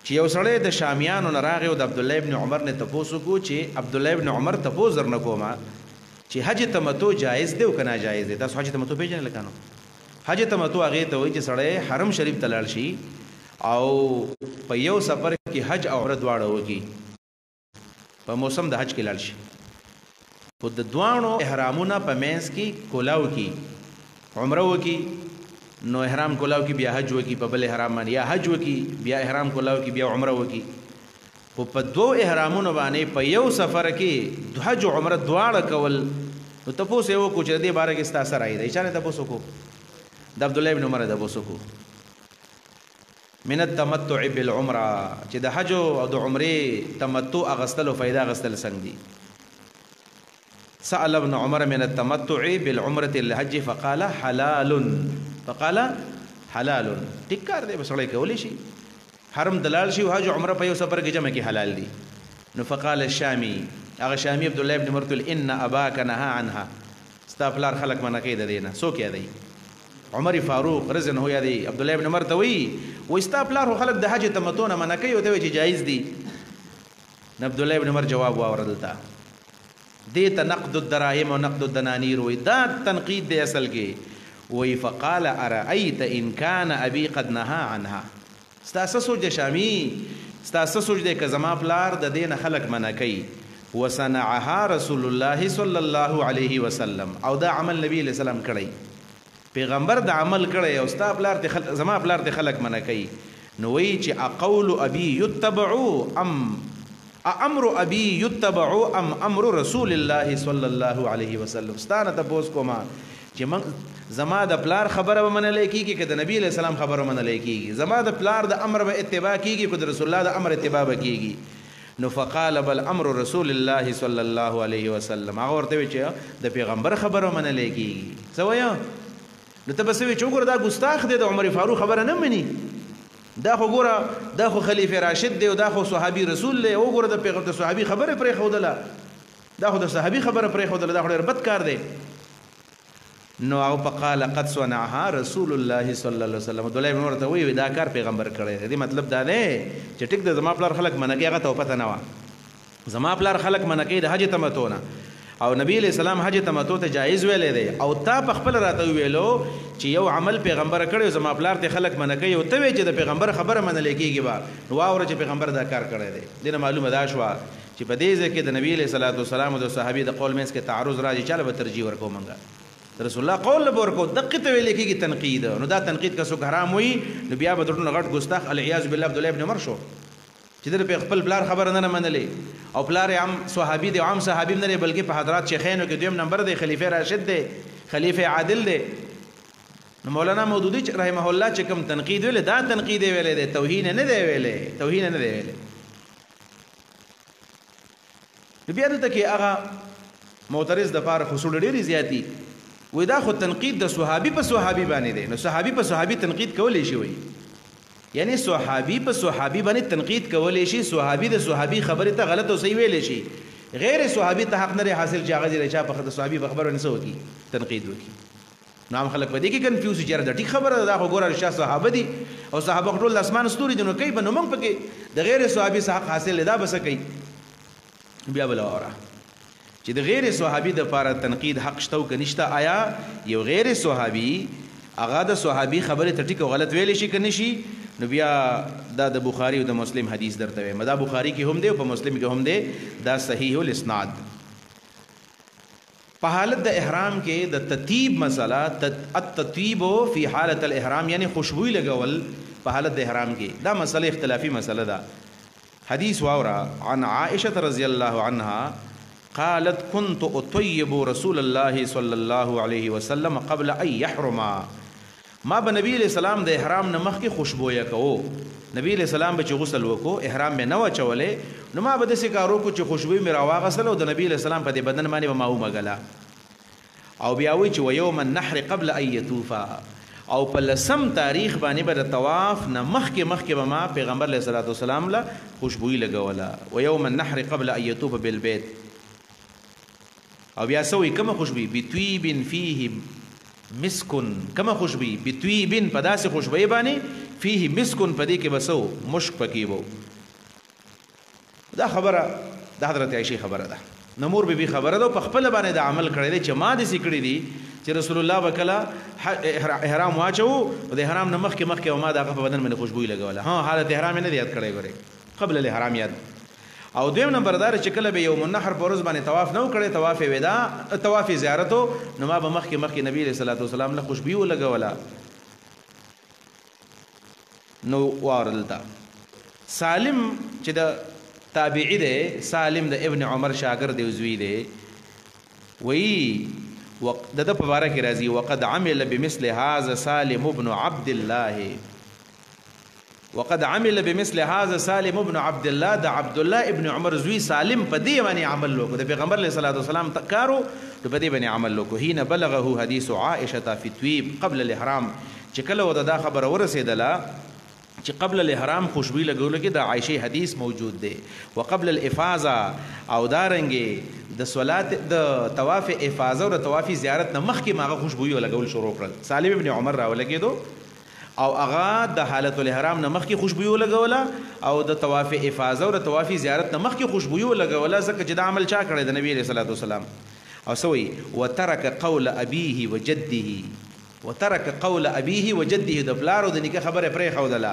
چې یو سړی د شامیانو نه راغی او د عبد الله ابن عمر نه تپوس وکړو چې عبد الله ابن عمر تپوس درنه کومه چې حج تمتع جایز دی او که ناجایز دی. تاسو حج تمتع پیژنئ لکه نو حج تمتع هغې ته وایي چې سړی حرم شریف ته لاړ شي او په یو سفر کې حج او عمره دواړه وکړي، په موسم د حج کې لاړ شي، په د دواړو احرامونه په منځ کې کولاو کې عمره وکړي، نو احرام کولاو کې بیا حج وکړي په بل احرام باندې، یا حج وکړي بیا احرام کولاو کې بیا عمره وکړي. خو په دوو احرامونو باندې په یو سفر کې حج او عمره دواړه کول. نو تپوس یې وکړو چې د دې باره کې ستا څه رایه ده؟ چا نه تپوس وکړو؟ د عبدالله ابن عمر تپوس وکړو من التمتع بالعمره چې د حج او د عمرې تمتع اغستل او فایده اغستل څنګه دي. سأل ابن عمر من التمتع بالعمره الحج فقال حلال ټیکار دی بسړی کولی شي حرم دلال شي او حج عمره په یو سفر کې جمع کې حلال دي. نو فقال الشامي هغه شامي عبد الله ابن عمر تل ان اباك نهى عنها ستا پلار خلق منع کوي د دې نه. څوک یې دی؟ عمر فاروق رضی الله عنه دی عبد الله ابن عمر ته وی ستا پلار خلق د حج تمتع نه منع کوي او ته وی چې جایز دي. عبد الله ابن عمر جواب واوردلتا دې ته نقد الدراهم او نقد الدنانير وی دا تنقید دی اصل کې. وی فقال ارأيت ان كان ابي قد نهى عنها ستا څه سوچ دی شامي؟ ستا څه سوچ دی که زما پلار د دې نه خلق منع کوي؟ وصنعها رسول الله صلی الله علیه وسلم او دا عمل نبی علیہ السلام کړی، پیغمبر د عمل کړی او ستا پلار زما پلار د خلق منع کوي. نو وی چې اقول ابي يتبع ام امر ابي يتبع ام امر رسول الله صلی الله علیه وسلم. ستانه تاسو کومه چې زما د پلار خبره به منل کېږي که د نبی علیہ السلام خبره منل کېږي؟ زما د پلار د امر به اتباع کېږي که د رسول الله د امر اتباع به کېږي؟ نو فقال بل امر رسول الله صلی الله علیه وسلم. هغه ورته وی چې د پیغمبر خبره منل کېږي. څه وایه؟ نو ته به څه وی چې وګوره دا ګستاخ دی د عمر فاروق خبره نه مني، دا خو ګوره دا خو خلیفه راشد دی او دا خو صحابي رسول دی. وګوره د پیغمبر د صحابي خبره پرېښودله، دا خو د صحابي خبره پرېښودله، دا خو ډېر بد کار دی. نو او فقال قد صنعها رسول الله صلی الله علیه وسلم. عبد الله بن عمر ته وی دا کار پیغمبر کړی دی. مطلب دا دی چې ټیک د زما پلار خلق منع کوي، هغه ته پته نه وه. زما پلار خلق منع کوي د حج تمتع نه او نبی علیہ السلام حج تمتع ته جایز ویلې دی او تا په خپل راته ویلو چې یو عمل پیغمبر کړی زما پلار ته خلق منع کوي او ته وی چې د پیغمبر خبره منل کېږي با نو واوره چې پیغمبر دا کار کړی دی. دنه معلومه دا شوه چې په دې ځای کې د نبی علیہ الصلوۃ والسلام او د صحابي د قول منځ کې تعارض راځي، چاله به ترجیح ورکو منګه رسول الله قول به ورکو دقه ته ویل کېږي تنقید. نو دا تنقید که څوک حرام وي نو بیا به درته غټ ګستاخ العیاذ بالله عبد الله ابن عمر شو چې د خپل پلار خبره نه منلې او پلار عام صحابي دی، عام صحابي نه بلکې په حضرات شیخینو کې دویم نمبر دی، خلیفہ راشد دی، خلیفہ عادل دی. نو مولانا مودودی رحمه الله چې کوم تنقید ویل دا تنقید ویل دی، توهین نه دی ویلې، توهین نه دی ویلې. بیا دلته کې هغه معترض د پاره خصوص ډېری زیاتی وای دا خو تنقید د صحابي په صحابي باندې دی. نو صحابي په صحابي تنقید کولی شي، وای یعنی صحابي په صحابي باندې تنقید کولی شي، صحابي د صحابي خبره ته غلط او صحیح ویلی شي، غیر صحابي ته حق نه حاصل چې هغه دی چې په صحابي په خبره نه وکي تنقید وکي. نو خلک په دې کې کنفیوز چې دا ټیک خبره ده، خو ګوره رښتیا صحابه دي او صحابه ټول اسمان ستوري دي، نو کوي به نو موږ پکې د غیر صحابي حق حاصل دا بس کوي. بیا بل اوره چې د غیر صحابي د لپاره تنقید حق شته او کنيشته؟ آیا یو غیر صحابي هغه د صحابي خبره ته ټیک او غلط ویلی شي کني شي؟ نو بیا دا د بخاری او د مسلم حدیث درته وایم، دا بخاری کې هم دی او په مسلم کې هم دی، دا صحیح الاسناد. په حالت د احرام کې د تطیب مسله، التطیب فی حالت الاحرام یعنی خوشبوئی لګول په حالت د احرام کې، دا مسله اختلافي مسله ده. حدیث واورا عن عائشه رضی الله عنها قالت كنت اطيب رسول الله صلى الله عليه وسلم قبل ان يحرم. ما به نبی علیہ السلام د احرام نه مخکې خوشبویه کوو. نبی علیہ السلام به چې غسل وکړو احرام به نه واچولې، نو ما به داسې کار وکړو چې خوشبویي مې راواغېستله او د نبی علیہ السلام په دې بدن باندې به ما ومږله. او بیا وایي چې ویوم النحر قبل ان یطوفا، او په 10 تاریخ باندې به د طواف نه مخکې به ما پیغمبر علیه الصلاۃ والسلام له خوشبویي لګوله. ویوم النحر قبل ان یطوف بالبیت. او بیا سوی کومه خوشبویي؟ بطیب فیه مسکن. کومه خوشبویي؟ بطیب، په داسې خوشبویي باندې فيه مسکن پدې کې بسو مشک پکې وو. دا خبره د حضرت عائشہ خبره ده. نمور بی خبره ده په خپل باندې د عمل کړی دی چې ما دې سکړی دي چې رسول الله وکلا احرام واچو او د احرام نه مخکې او ما دغه په بدن باندې خوشبو لګوله. ها حالت احرام نه یاد کړی غره قبل الاحرام یاد. او دویم نمبر دار چې کله به یوم النحر په ورځ باندې طواف نه وکړي طواف ودا طواف زیارتو نو ما به مخکې نبی صلی الله علیه وسلم له خوشبو لګوله نو وارلتا. سالم چې د تابعی دی سالم د ابن عمر شاګرد دی زوی دی وی د په باره کې راځي وقد عمل بمثل هذا سالم ابن عبد الله وقد عمل بمثل هذا سالم ابن عبد الله د عبد الله ابن عمر زوی سالم په دې باندې عمل وکړ د پیغمبر علیه الصلاه والسلام کارو په دې باندې عمل وکړ. حين بلغه حديث عائشه في تويب قبل الاحرام چې کله ودا دا خبر ورسېدله چې قبل الاحرام خوشبو لګول کې د عائشه حدیث موجود دی. وقبل الافاضه او دارنګي د صلات د طواف افاضه او د طواف زیارت نه مخکې ماغه خوشبو لګول شروع کړل. سالم ابن عمر راولګېدو او هغه د حالت الاحرام نه مخکې خوشبو لګوله او د طواف افاضه او د طواف زیارت نه مخکې خوشبو لګوله ځکه چې دا عمل چا کړی د نبی صلی الله علیه وسلم. او سوی وترک قول ابيه وجده وترك قول ابيه وجده د پلارو د نیکه خبره پرې خودله.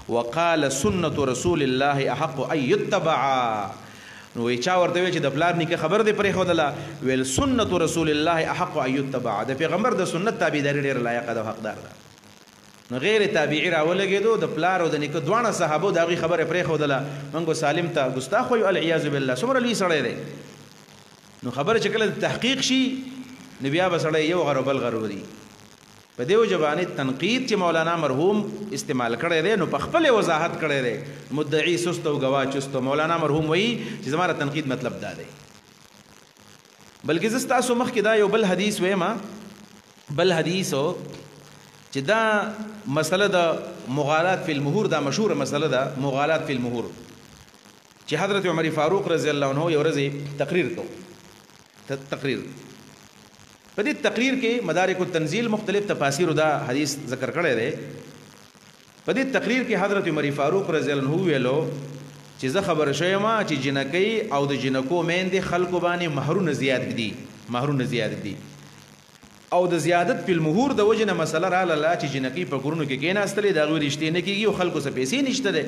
وقال سنه رسول الله احق ان يتبع نو چا ورته وی چې د پلار نیکه خبر دې پرې خودله ویل سنه رسول الله احق ان يتبع د پیغمبر د سنت تابعداري ډېر لایق ده او حقدار ده. نو غیر تابعی راولګېدو د پلارو د نیکه دوانه صحابو دغه خبره پرې خودله منګو سالم ته ګستاخ وي العیاذ بالله څومره لوی سړی دی. نو خبره چې کله تحقیق شي نو بیا به سړی یو غرو بل غرو دی. په دیو جبانې تنقید چې مولانا مرحوم استعمال کړی دی نو په خپل وضاحت کړی دی مدعی سست او گواه چست. مولانا مرحوم وایي چې زماره تنقید مطلب دا دی. بلکې زه ستاسو مخکې دا یو بل حدیث وایم بل حدیثو چې دا مسله د مغالات فی المهور دا مشهوره مسله ده مغالات فی المهور چې حضرت عمر فاروق رضی الله عنه یو ورځ تقریر په دې تقریر کې مدارک التنزیل مختلف تفاسیر دا حدیث ذکر کړی دی. په دې تقریر کې حضرت عمر فاروق رضی الله عنه ویلو چې زه خبر شوم چې جنکی او د جنکو میندې خلکو باندې مہرونه زیات دي او د زیادت په مهور د وجنه مسله را لاله چې جنکی په کورونو کې کېناستلې دا غوړي رښتې نه کېږي او خلکو څه پیسې نشته ده.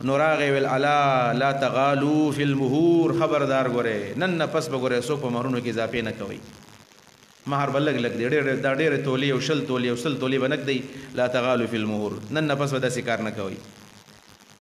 نو راغی ویل الا لا تغالو فی المهور خبردار ګوره نن پس به ګوره څوک په مہرونو کې اضافه نه کوي. مہر بلګ دی ډېر تولی او شل تولی بنک دی لا تغالو فی المهور نن پس به داسې کار نه کوي.